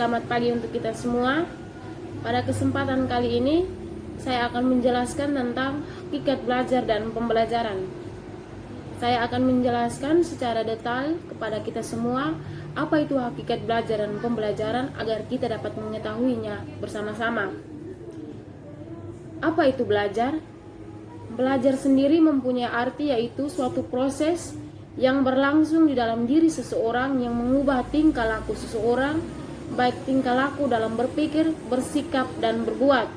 Selamat pagi untuk kita semua. Pada kesempatan kali ini, saya akan menjelaskan tentang hakikat belajar dan pembelajaran. Saya akan menjelaskan secara detail kepada kita semua apa itu hakikat belajar dan pembelajaran agar kita dapat mengetahuinya bersama-sama. Apa itu belajar? Belajar sendiri mempunyai arti yaitu suatu proses yang berlangsung di dalam diri seseorang yang mengubah tingkah laku seseorang, baik tingkah laku dalam berpikir, bersikap, dan berbuat.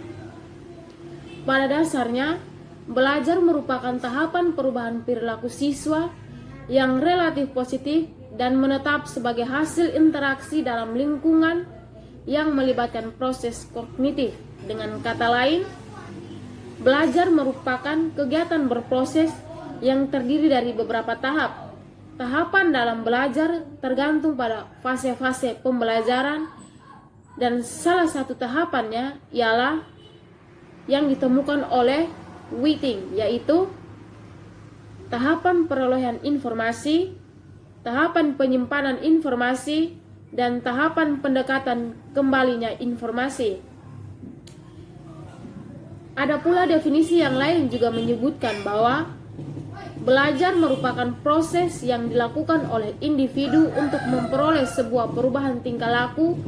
Pada dasarnya, belajar merupakan tahapan perubahan perilaku siswa yang relatif positif dan menetap sebagai hasil interaksi dalam lingkungan yang melibatkan proses kognitif. Dengan kata lain, belajar merupakan kegiatan berproses yang terdiri dari beberapa tahap. Tahapan dalam belajar tergantung pada fase-fase pembelajaran, dan salah satu tahapannya ialah yang ditemukan oleh Whiting, yaitu tahapan perolehan informasi, tahapan penyimpanan informasi, dan tahapan pendekatan kembalinya informasi. Ada pula definisi yang lain juga menyebutkan bahwa belajar merupakan proses yang dilakukan oleh individu untuk memperoleh sebuah perubahan tingkah laku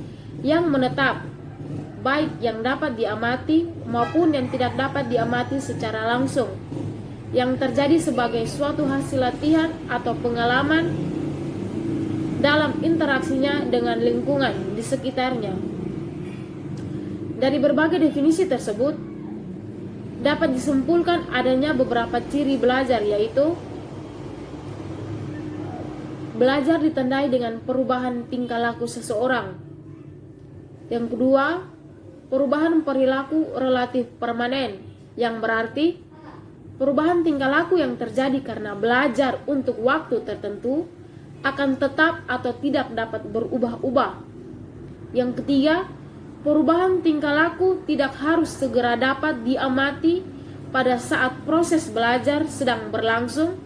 yang menetap, baik yang dapat diamati maupun yang tidak dapat diamati secara langsung, yang terjadi sebagai suatu hasil latihan atau pengalaman dalam interaksinya dengan lingkungan di sekitarnya. Dari berbagai definisi tersebut, dapat disimpulkan adanya beberapa ciri belajar, yaitu belajar ditandai dengan perubahan tingkah laku seseorang. Yang kedua, perubahan perilaku relatif permanen, yang berarti perubahan tingkah laku yang terjadi karena belajar untuk waktu tertentu akan tetap atau tidak dapat berubah-ubah. Yang ketiga, perubahan tingkah laku tidak harus segera dapat diamati pada saat proses belajar sedang berlangsung,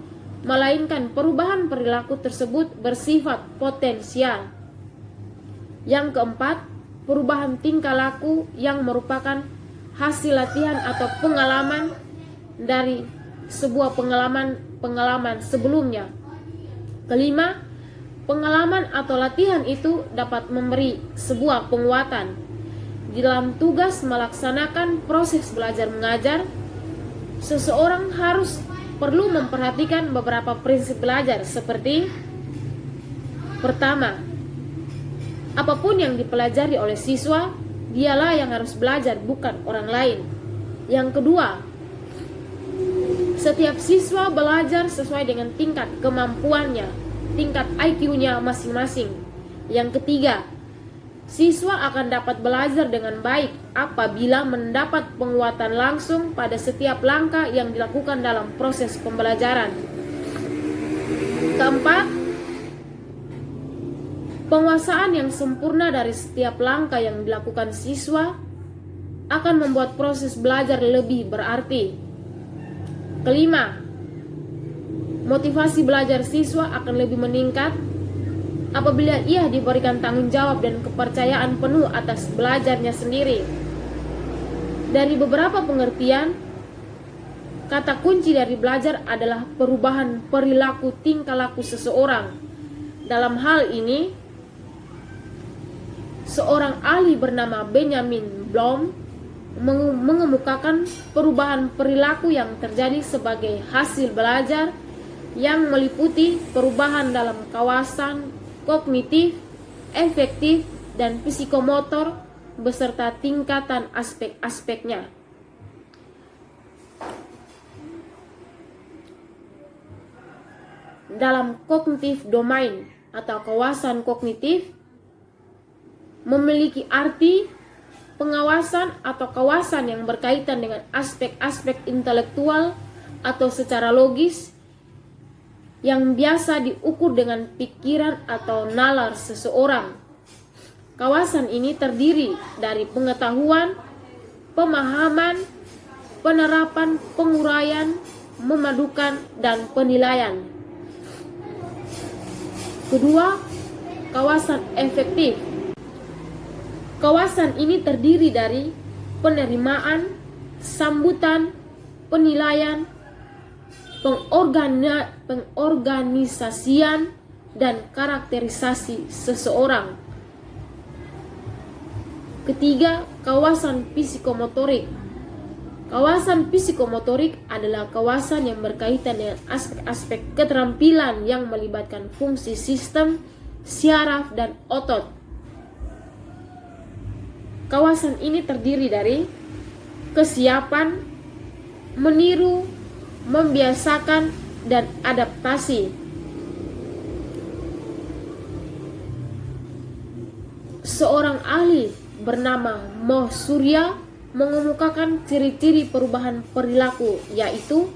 melainkan perubahan perilaku tersebut bersifat potensial. Yang keempat, perubahan tingkah laku yang merupakan hasil latihan atau pengalaman dari sebuah pengalaman sebelumnya. Kelima, pengalaman atau latihan itu dapat memberi sebuah penguatan di dalam tugas melaksanakan proses belajar mengajar. Seseorang perlu memperhatikan beberapa prinsip belajar, seperti pertama, apapun yang dipelajari oleh siswa, dialah yang harus belajar, bukan orang lain. Yang kedua, setiap siswa belajar sesuai dengan tingkat kemampuannya, tingkat IQ-nya masing-masing. Yang ketiga, siswa akan dapat belajar dengan baik apabila mendapat penguatan langsung pada setiap langkah yang dilakukan dalam proses pembelajaran. Keempat, penguasaan yang sempurna dari setiap langkah yang dilakukan siswa akan membuat proses belajar lebih berarti. Kelima, motivasi belajar siswa akan lebih meningkat apabila ia diberikan tanggung jawab dan kepercayaan penuh atas belajarnya sendiri. Dari beberapa pengertian, kata kunci dari belajar adalah perubahan perilaku tingkah laku seseorang. Dalam hal ini, seorang ahli bernama Benjamin Bloom mengemukakan perubahan perilaku yang terjadi sebagai hasil belajar yang meliputi perubahan dalam kawasan kognitif, efektif, dan psikomotor beserta tingkatan aspek-aspeknya. Dalam kognitif domain atau kawasan kognitif memiliki arti pengawasan atau kawasan yang berkaitan dengan aspek-aspek intelektual atau secara logis yang biasa diukur dengan pikiran atau nalar seseorang. Kawasan ini terdiri dari pengetahuan, pemahaman, penerapan, penguraian, memadukan, dan penilaian. Kedua, kawasan efektif Kawasan ini terdiri dari penerimaan, sambutan, penilaian, pengorganisasian, dan karakterisasi seseorang. Ketiga, kawasan psikomotorik. Kawasan psikomotorik adalah kawasan yang berkaitan dengan aspek-aspek keterampilan yang melibatkan fungsi sistem, syaraf, dan otot. Kawasan ini terdiri dari kesiapan, meniru, membiasakan, dan adaptasi. Seorang ahli bernama Moh Surya mengemukakan ciri-ciri perubahan perilaku, yaitu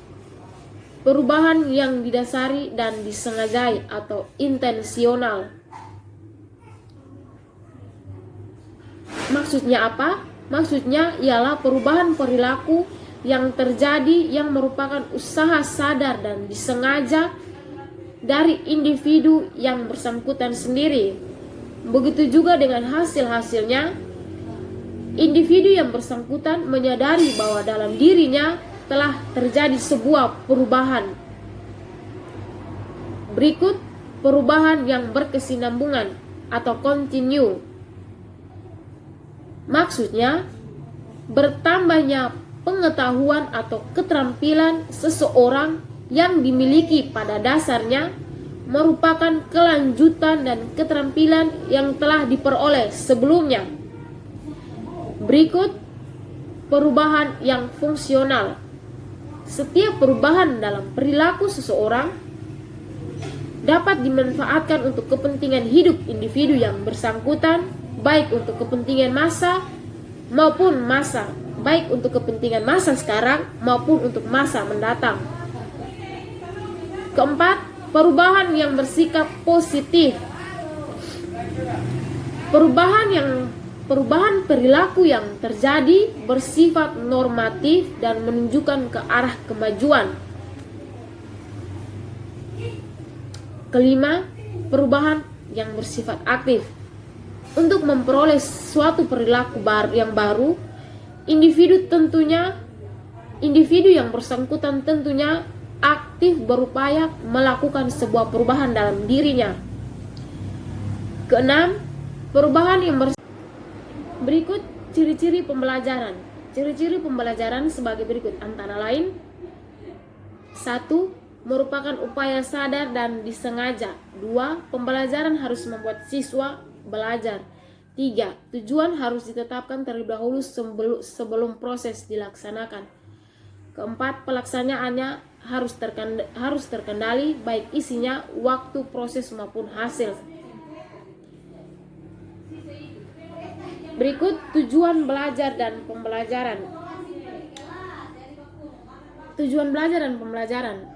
perubahan yang didasari dan disengajai atau intensional. Maksudnya apa? Maksudnya ialah perubahan perilaku yang terjadi yang merupakan usaha sadar dan disengaja dari individu yang bersangkutan sendiri. Begitu juga dengan hasil-hasilnya. Individu yang bersangkutan menyadari bahwa dalam dirinya telah terjadi sebuah perubahan. Berikut perubahan yang berkesinambungan atau continue. Maksudnya, bertambahnya pengetahuan atau keterampilan seseorang yang dimiliki pada dasarnya merupakan kelanjutan dan keterampilan yang telah diperoleh sebelumnya. Berikut perubahan yang fungsional. Setiap perubahan dalam perilaku seseorang dapat dimanfaatkan untuk kepentingan hidup individu yang bersangkutan, baik untuk kepentingan masa maupun masa, baik untuk kepentingan masa sekarang maupun untuk masa mendatang. Keempat, perubahan yang bersikap positif. Perubahan perilaku yang terjadi bersifat normatif dan menunjukkan ke arah kemajuan. Kelima, perubahan yang bersifat aktif. Untuk memperoleh suatu perilaku yang baru, individu yang bersangkutan tentunya aktif berupaya melakukan sebuah perubahan dalam dirinya. Keenam, perubahan yang berikut ciri-ciri pembelajaran. Ciri-ciri pembelajaran sebagai berikut antara lain: 1. Merupakan upaya sadar dan disengaja. 2. Pembelajaran harus membuat siswa belajar. 3. Tujuan harus ditetapkan terlebih dahulu sebelum proses dilaksanakan. 4. Pelaksanaannya harus terkendali, baik isinya, waktu, proses maupun hasil. Berikut tujuan belajar dan pembelajaran. Tujuan belajar dan pembelajaran.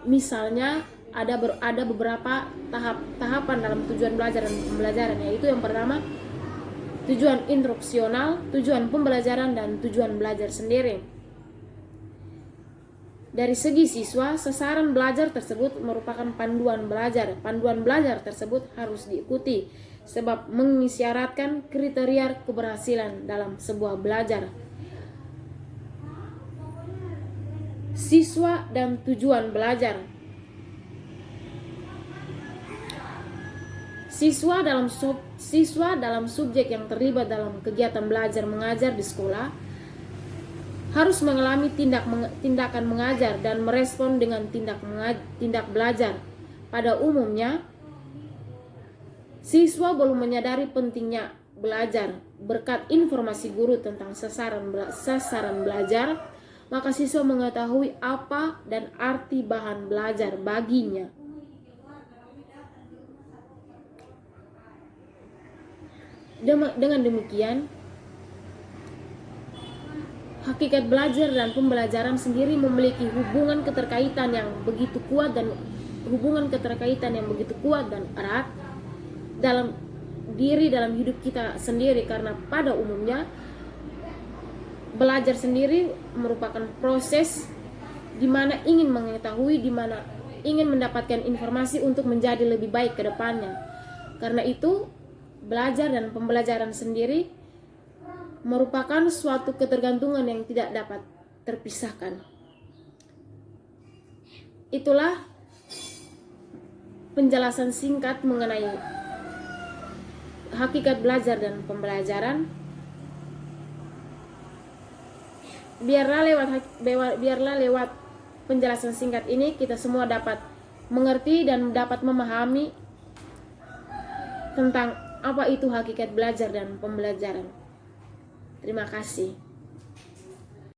Misalnya ada beberapa tahapan dalam tujuan belajar dan pembelajaran, yaitu yang pertama tujuan instruksional, tujuan pembelajaran, dan tujuan belajar sendiri. Dari segi siswa, sasaran belajar tersebut merupakan panduan belajar. Panduan belajar tersebut harus diikuti sebab mengisyaratkan kriteria keberhasilan dalam sebuah belajar. Siswa dan tujuan belajar. Siswa dalam subjek yang terlibat dalam kegiatan belajar mengajar di sekolah harus mengalami tindakan mengajar dan merespon dengan tindak belajar. Pada umumnya, siswa belum menyadari pentingnya belajar. Berkat informasi guru tentang sasaran belajar, maka siswa mengetahui apa dan arti bahan belajar baginya. Dengan demikian, hakikat belajar dan pembelajaran sendiri memiliki hubungan keterkaitan yang begitu kuat dan erat dalam hidup kita sendiri, karena pada umumnya belajar sendiri merupakan proses di mana ingin mengetahui, di mana ingin mendapatkan informasi untuk menjadi lebih baik ke depannya. Karena itu, belajar dan pembelajaran sendiri merupakan suatu ketergantungan yang tidak dapat terpisahkan. Itulah penjelasan singkat mengenai hakikat belajar dan pembelajaran. Biarlah lewat penjelasan singkat ini kita semua dapat mengerti dan dapat memahami tentang apa itu hakikat belajar dan pembelajaran. Terima kasih.